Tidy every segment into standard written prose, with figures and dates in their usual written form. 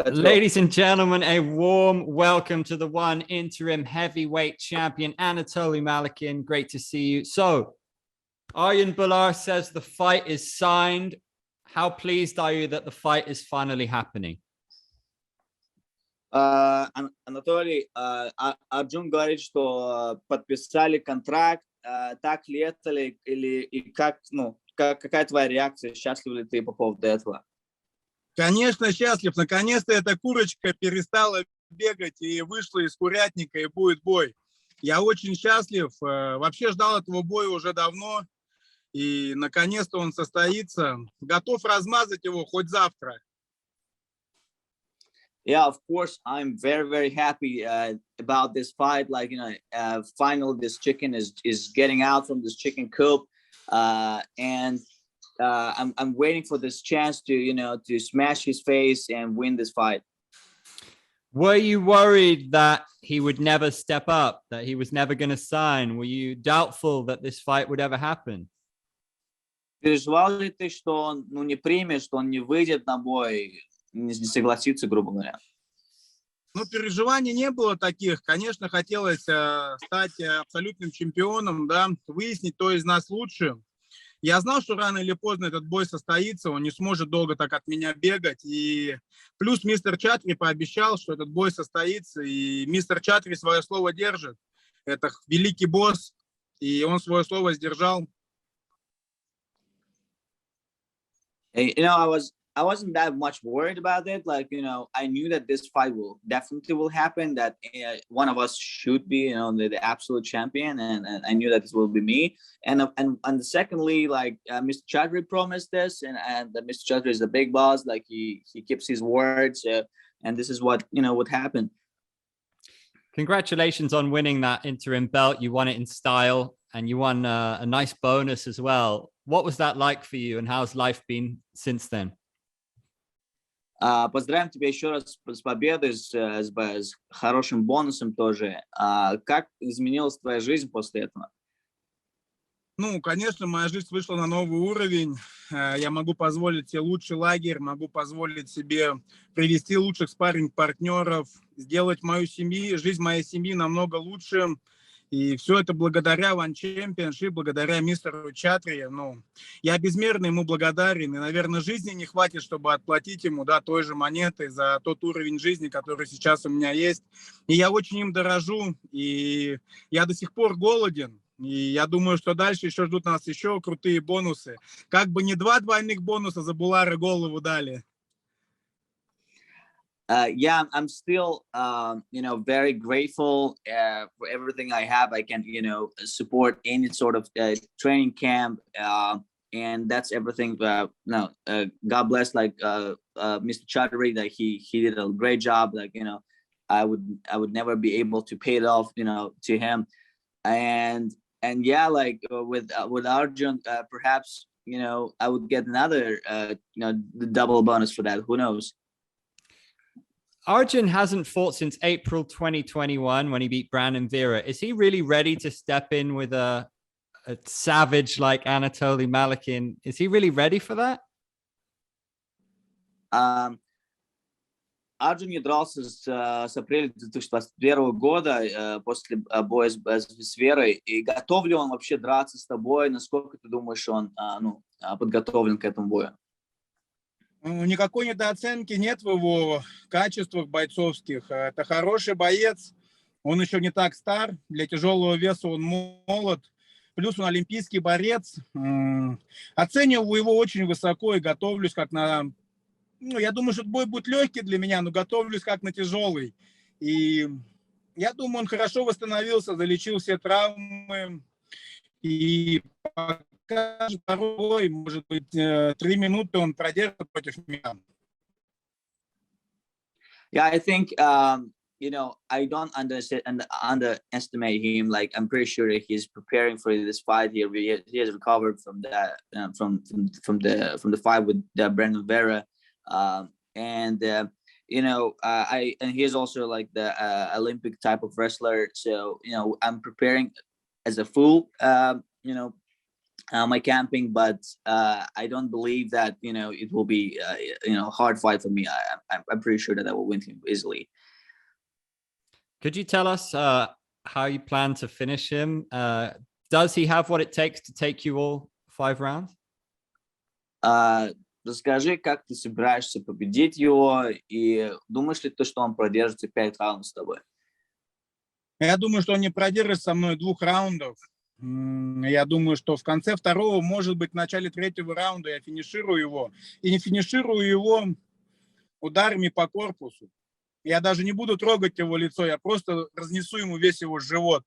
Let's go. Ladies and gentlemen, a warm welcome to the one interim heavyweight champion, Anatoly Malykhin. Great to see you. So, Arjan Bhullar says the fight is signed. How pleased are you that the fight is finally happening? Анатолий, Арджун говорит, что подписали контракт. Так ли это или и как, какая твоя реакция? Счастлив ли ты по поводу этого? Конечно, счастлив. Наконец-то эта курочка перестала бегать и вышла из курятника, и будет бой. Я очень счастлив. Вообще ждал этого боя уже давно. И наконец-то он состоится. Готов размазать его хоть завтра. Yeah, of course, I'm very, very happy about this fight. Like, finally, this chicken is getting out from this chicken coop. And I'm waiting for this chance to smash his face and win this fight. Were you worried that he would never step up, that he was never going to sign? Were you doubtful that this fight would ever happen? Переживал ли ты, что он не примет, что он не выйдет на бой, не согласится, грубо говоря? Ну, переживаний не было таких. Конечно, хотелось стать абсолютным чемпионом, да, выяснить, кто из нас лучше. Я знал, что рано или поздно этот бой состоится, он не сможет долго так от меня бегать. И плюс мистер Чатри пообещал, что этот бой состоится, и мистер Чатри свое слово держит. Это великий босс, и он свое слово сдержал. I wasn't that much worried about it. Like, I knew that this fight will happen, that one of us should be, the absolute champion. And I knew that this will be me. And secondly, like Mr. Chatri promised this, and Mr. Chatri is the big boss. Like he keeps his words. And this is what happened. Congratulations on winning that interim belt. You won it in style, and you won a nice bonus as well. What was that like for you, and how's life been since then? Поздравим тебя еще раз с победой, с хорошим бонусом тоже. Как изменилась твоя жизнь после этого? Ну, конечно, моя жизнь вышла на новый уровень. Я могу позволить себе лучший лагерь, могу позволить себе привести лучших спарринг-партнеров, сделать жизнь моей семьи намного лучше. И все это благодаря One Championship, благодаря мистеру Чатри. Я безмерно ему благодарен. И, наверное, жизни не хватит, чтобы отплатить ему той же монетой за тот уровень жизни, который сейчас у меня есть. И я очень им дорожу. И я до сих пор голоден. И я думаю, что дальше еще ждут нас еще крутые бонусы. Как бы не 2 двойных бонуса за Буллара голову дали. Yeah, I'm still, very grateful for everything I have. I can, support any sort of training camp, and that's everything. God bless, Mr. Chatri, that he did a great job. I would never be able to pay it off, to him, and yeah, with Arjun, perhaps, I would get another, the double bonus for that. Who knows? Arjun hasn't fought since April 2021 when he beat Brandon Vera. Is he really ready to step in with a savage like Anatoly Malykhin? Is he really ready for that? Арджун не дрался с апреля 2021 года после боя с Верой. И готов ли он вообще драться с тобой? Насколько ты думаешь, он подготовлен к этому бою? Никакой недооценки нет в его качествах бойцовских. Это хороший боец. Он еще не так стар. Для тяжелого веса он молод. Плюс он олимпийский борец. Оцениваю его очень высоко и готовлюсь как на... я думаю, что бой будет легкий для меня, но готовлюсь как на тяжелый. И я думаю, он хорошо восстановился, залечил все травмы. И покажет второй, может быть, 3 минуты он продержит против меня. Yeah, I think, I don't underestimate him. Like, I'm pretty sure that he's preparing for this fight here. He has recovered from that, from the fight with Brandon Vera. And he is also like the Olympic type of wrestler. So, I'm preparing as a full, my camping, but I don't believe that it will be hard fight for me. I'm pretty sure that I will win him easily. Could you tell us how you plan to finish him? Does he have what it takes to take you all 5 rounds? Расскажи, как ты собираешься победить его, и думаешь ли ты, что он продержится 5 раундов с тобой? Я думаю, что он не продержится со мной 2 раундов. Я думаю, что в конце 2-го, может быть, в начале 3-го раунда я финиширую его. И не финиширую его ударами по корпусу. Я даже не буду трогать его лицо, я просто разнесу ему весь его живот.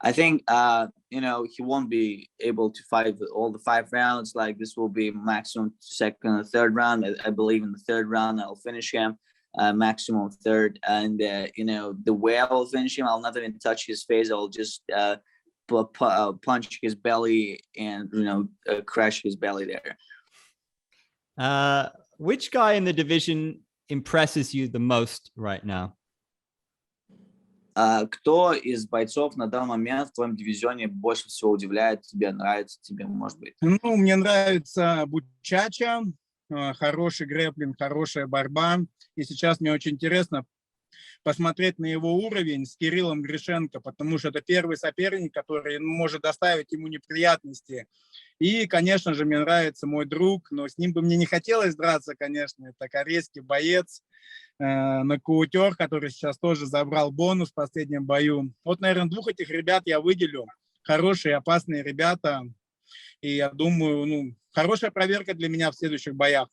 I think, he won't be able to fight all the 5 rounds. Like, this will be maximum 2nd or 3rd round. I believe in the 3rd round, I'll finish him. Maximum 3rd. And, the way I will finish him, I'll not even touch his face. I'll just punch his belly and, crush his belly there. Which guy in the division impresses you the most right now? Кто из бойцов на данный момент в твоем дивизионе больше всего удивляет тебе, нравится тебе, может быть? Ну, мне нравится Buchecha, хороший грэпплинг, хорошая борьба. И сейчас мне очень интересно посмотреть на его уровень с Кириллом Гришенко, потому что это первый соперник, который может доставить ему неприятности. И, конечно же, мне нравится мой друг, но с ним бы мне не хотелось драться, конечно. Это корейский боец, нокаутер, который сейчас тоже забрал бонус в последнем бою. Вот, наверное, 2 этих ребят я выделю. Хорошие, опасные ребята. И я думаю, хорошая проверка для меня в следующих боях.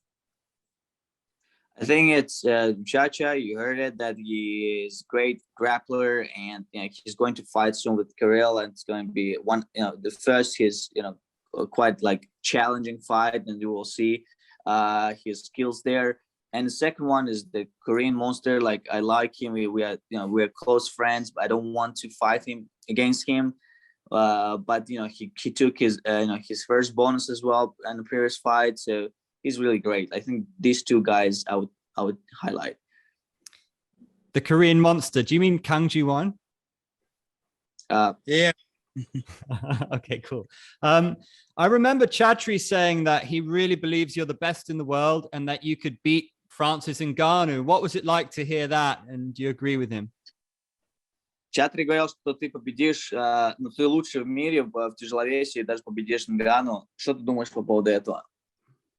I think it's Buchecha. You heard it, that he is great grappler, and he's going to fight soon with Kirill, and it's going to be the first his quite like challenging fight, and you will see his skills there. And the second one is the Korean monster. Like, I like him. We are close friends, but I don't want to fight him against him. But he took his his first bonus as well in the previous fight, so he's really great. I think these 2 guys I would highlight. The Korean monster. Do you mean Kang Ji-won? Yeah. Okay, cool. I remember Chatri saying that he really believes you're the best in the world and that you could beat Francis Ngannou. What was it like to hear that? And do you agree with him? Чатри говорил, что ты победишь, ты лучший в мире в тяжеловесе и даже победишь Нгану. Что ты думаешь по поводу этого?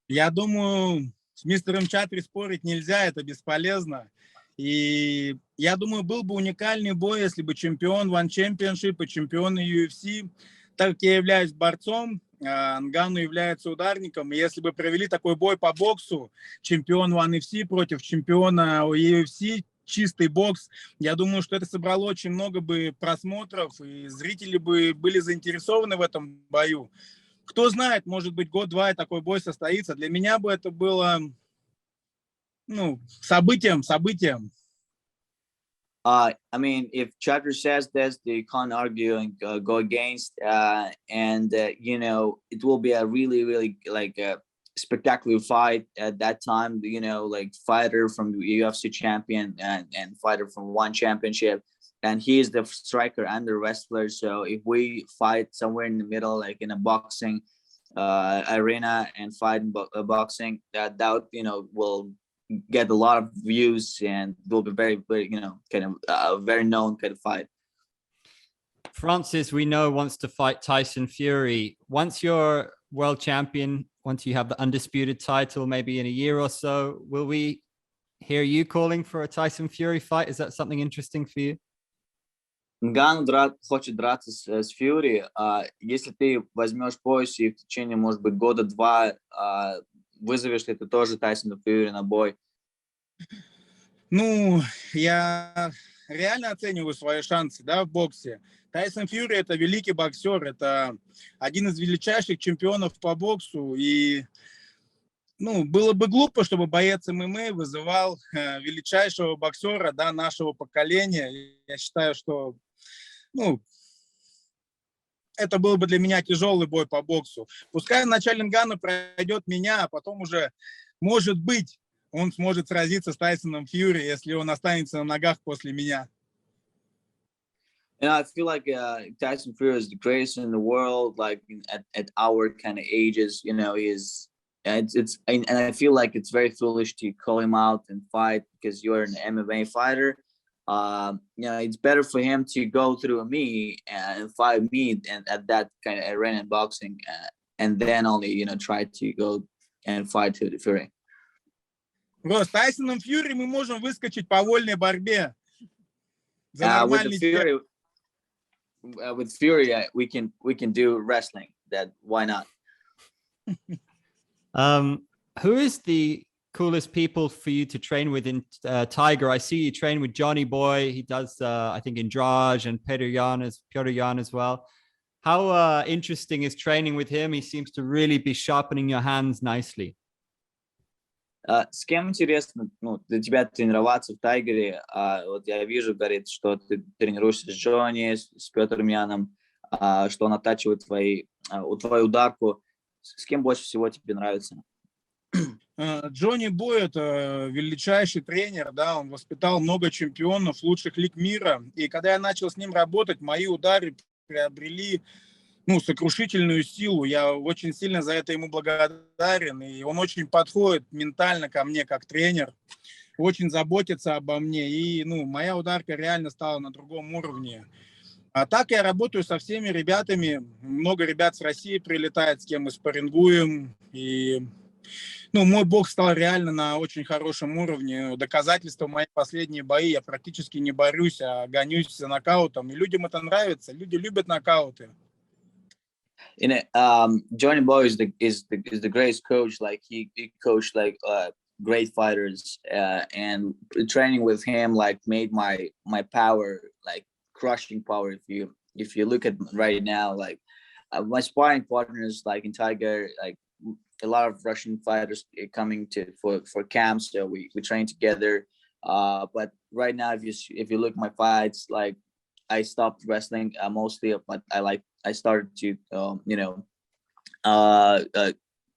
Я думаю, с мистером Чатри спорить нельзя, это бесполезно. И я думаю, был бы уникальный бой, если бы чемпион One Championship и чемпион UFC, так как я являюсь борцом, Нганnou является ударником, и если бы провели такой бой по боксу, чемпион One UFC против чемпиона UFC, чистый бокс, я думаю, что это собрало очень много бы просмотров, и зрители бы были заинтересованы в этом бою. Кто знает, может быть, 1-2 и такой бой состоится. Для меня бы это было, событием. I mean, if Chatri says this, they can't argue and go against. It will be a really, really like a spectacular fight at that time. Like fighter from the UFC champion and fighter from One Championship, and he is the striker and the wrestler. So if we fight somewhere in the middle, like in a boxing arena and fight in boxing, that will get a lot of views and will be very, very kind of very known kind of fight. Francis, we know, wants to fight Tyson Fury. Once you're world champion, once you have the undisputed title, maybe in a year or so, will we hear you calling for a Tyson Fury fight? Is that something interesting for you? Нганnou хочет драться с Фьюри. Если ты возьмешь пояс и в течение, может быть, 1-2 вызовешь ли ты тоже Тайсона Фьюри на бой? Я реально оцениваю свои шансы, в боксе. Тайсон Фьюри – это великий боксер, это один из величайших чемпионов по боксу. И, было бы глупо, чтобы боец ММА вызывал величайшего боксера, нашего поколения. Я считаю, что, это был бы для меня тяжелый бой по боксу. Пускай вначале Нганnou пройдет меня, а потом уже, может быть, он сможет сразиться с Тайсоном Фьюри, если он останется на ногах после меня. And I feel like Tyson Fury is the greatest in the world. Like at our kind of ages, he's and I feel like it's very foolish to call him out and fight because you're an MMA fighter. It's better for him to go through me and fight me and at that kind of arena in boxing, and then only try to go and fight to the Fury. Bro, с Тайсоном Фьюри мы можем выскочить по вольной борьбе. За With the нормальный Fury, with Fury, we can do wrestling. That why not? Who is the coolest people for you to train with in Tiger? I see you train with Johnny Boy. He does, I think, Andrade and Petr Yan as well. How interesting is training with him? He seems to really be sharpening your hands nicely. С кем интересно, для тебя тренироваться в Тайгере? Вот я вижу, говорит, что ты тренируешься с Джонни, с Петром Яном, что он оттачивает твою ударку. С кем больше всего тебе нравится? Джонни Бой — это величайший тренер, да, он воспитал много чемпионов лучших лиг мира. И когда я начал с ним работать, мои удары приобрели сокрушительную силу. Я очень сильно за это ему благодарен. И он очень подходит ментально ко мне как тренер, очень заботится обо мне. И моя ударка реально стала на другом уровне. А так я работаю со всеми ребятами. Много ребят с России прилетает, с кем мы спаррингуем. И мой бокс стал реально на очень хорошем уровне. Доказательства мои последние бои. Я практически не борюсь, а гонюсь за нокаутом. И людям это нравится. Люди любят нокауты. Johnny Boy is the greatest coach. Like he coached like great fighters, and training with him like made my power like crushing power. If you look at right now, like my sparring partners like in Tiger, like a lot of Russian fighters coming for camps, so we train together. But right now, if you look at my fights, like I stopped wrestling mostly, but I started to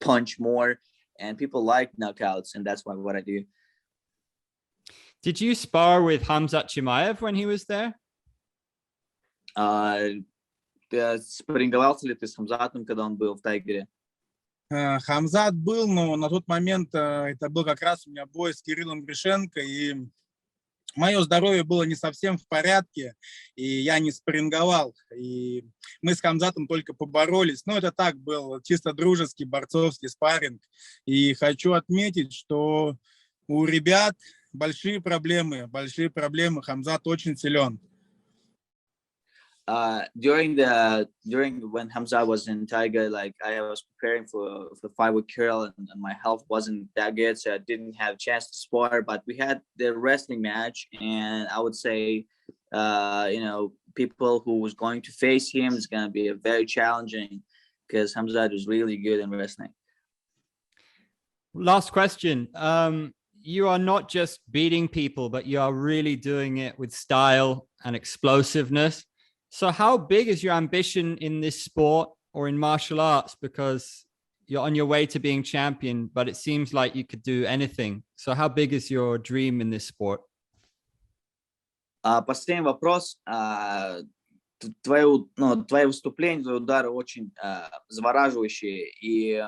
punch more, and people like knockouts, and that's what I do. Did you spar with Khamzat Chimaev when he was there? Спарринговался ли ты с Хамзатом, когда он был в Тайгере? Хамзат был, но на тот момент это был как раз у меня бой с Кириллом Гришенко, и мое здоровье было не совсем в порядке, и я не спарринговал. И мы с Хамзатом только поборолись. Это так был чисто дружеский, борцовский спарринг. И хочу отметить, что у ребят большие проблемы. Хамзат очень силен. During when Khamzat was in Tiger, like I was preparing for the fight with Kirill, and my health wasn't that good, so I didn't have a chance to spar. But we had the wrestling match, and I would say, people who was going to face him is going to be very challenging because Khamzat is really good in wrestling. Last question. You are not just beating people, but you are really doing it with style and explosiveness. So how big is your ambition in this sport or in martial arts? Because you're on your way to being champion, but it seems like you could do anything. So how big is your dream in this sport? Последний вопрос. Твои выступления, твои удары очень завораживающие. И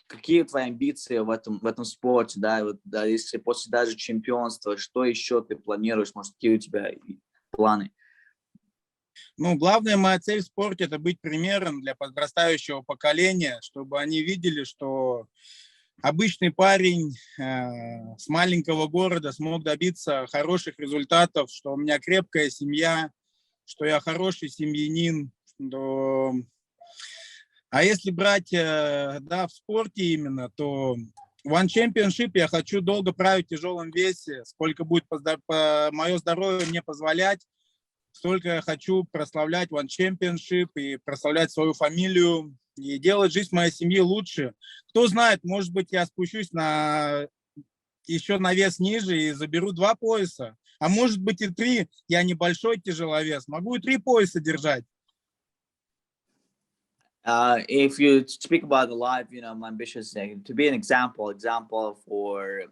какие твои амбиции в этом спорте, да, если после даже чемпионства, что еще ты планируешь, может, какие у тебя планы? Главная моя цель в спорте — это быть примером для подрастающего поколения, чтобы они видели, что обычный парень с маленького города смог добиться хороших результатов, что у меня крепкая семья, что я хороший семьянин. А если брать в спорте именно, то One Championship я хочу долго править в тяжелом весе, сколько будет мое здоровье мне позволять. Столько я хочу прославлять One Championship и прославлять свою фамилию и делать жизнь моей семьи лучше. Кто знает, может быть, я спущусь еще на вес ниже и заберу 2 пояса. А может быть и 3. Я небольшой тяжеловес. Могу и 3 пояса держать. If you speak about the life, I'm ambitious to be an example for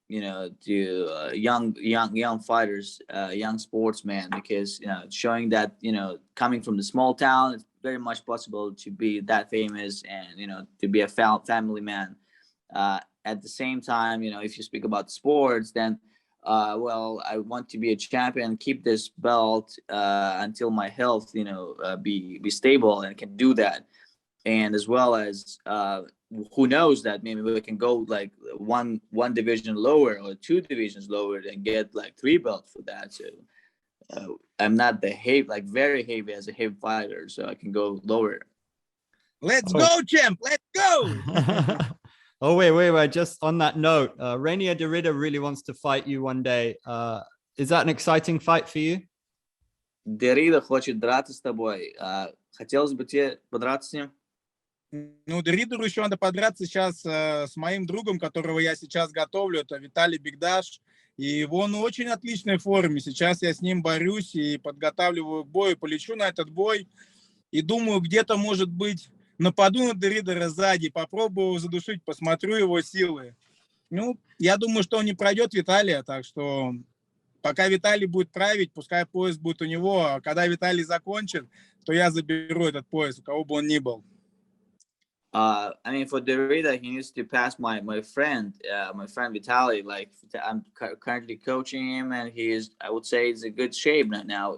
to young fighters, young sportsmen, because showing that coming from the small town, it's very much possible to be that famous and to be a family man. At the same time, if you speak about sports, then well, I want to be a champion, keep this belt until my health be stable, and can do that. And as well as who knows, that maybe we can go like one division lower or two divisions lower and get like 3 belts for that. So I'm not very heavy as a heavy fighter, so I can go lower. Let's go, champ. Let's go. Oh, wait. Just on that note, Rainier Derrida really wants to fight you one day. Is that an exciting fight for you? Derrida хочет драться с тобой. Хотелось бы тебе подраться с ним? Ну, Derrida'у еще надо подраться сейчас с моим другом, которого я сейчас готовлю. Это Виталий Бигдаш. И он в очень отличной форме. Сейчас я с ним борюсь и подготавливаю к бою. Полечу на этот бой. И думаю, где-то, может быть, нападу на Derrida сзади, попробую задушить, посмотрю его силы. Ну, я думаю, что он не пройдет Виталия, так что пока Виталий будет править, пускай пояс будет у него, а когда Виталий закончит, то я заберу этот пояс, у кого бы он ни был. I mean, for Derrida, he needs to pass my friend Vitaly. Like, I'm currently coaching him, and I would say, he's in good shape right now.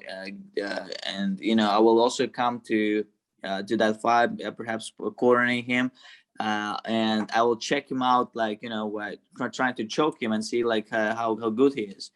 And I will also come to that fight, perhaps coordinate him, and I will check him out, like trying to choke him and see like how good he is.